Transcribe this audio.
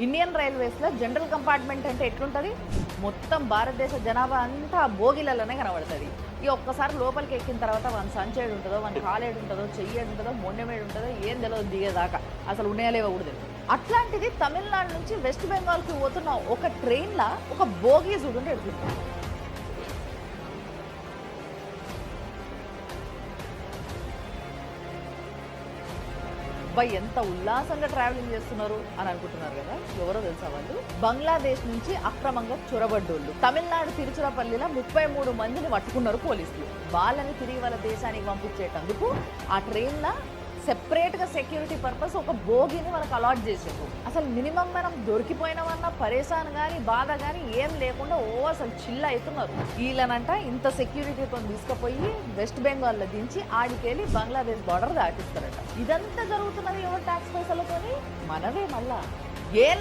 Indian రైల్వేస్లో general compartment అంటే ఎట్లుంటుంది? మొత్తం భారతదేశ జనాభా అంతా బోగిలలోనే కనబడుతుంది. ఈ ఒక్కసారి లోపలికి ఎక్కిన తర్వాత వన్ సంచేడు ఉంటుందో, వన్ కాలేడు ఉంటుందో, చెయ్యేడు ఉంటుందో, మొండెమేడు ఉంటుందో, ఏం తెలియదు దిగేదాకా. అసలు ఉన్నాయలేవో కూడా తెలియదు. అట్లాంటిది తమిళనాడు నుంచి వెస్ట్ బెంగాల్కి పోతున్న ఒక ట్రైన్లో ఒక బోగి చూడండి ఎడుతుంది. ఎంత ఉల్లాసంగా ట్రావెలింగ్ చేస్తున్నారు అని అనుకుంటున్నారు కదా. ఎవరో తెలుసా? వాళ్ళు బంగ్లాదేశ్ నుంచి అక్రమంగా చొరబడ్డోళ్ళు. తమిళనాడు తిరుచిరపల్లిలో 33 మందిని పట్టుకున్నారు పోలీసులు. వాళ్ళని తిరిగి వాళ్ళ దేశానికి పంపించేటందుకు ఆ ట్రైన్లో సెపరేట్గా సెక్యూరిటీ పర్పస్ ఒక బోగిని వాళ్ళకి అలాట్ చేసారు. అసలు మినిమం మనం దొరికిపోయినామన్న పరేషాన్ కానీ బాధ కానీ ఏం లేకుండా అసలు చిల్ అవుతున్నారు. వీళ్ళనంట ఇంత సెక్యూరిటీతో తీసుకుపోయి వెస్ట్ బెంగాల్లో దించి ఆడికెళ్ళి బంగ్లాదేశ్ బార్డర్ దాటిస్తారట. ఇదంతా జరుగుతున్నది ఎవరు ట్యాక్స్ పైసలతోని? మనమే. మళ్ళా ఏ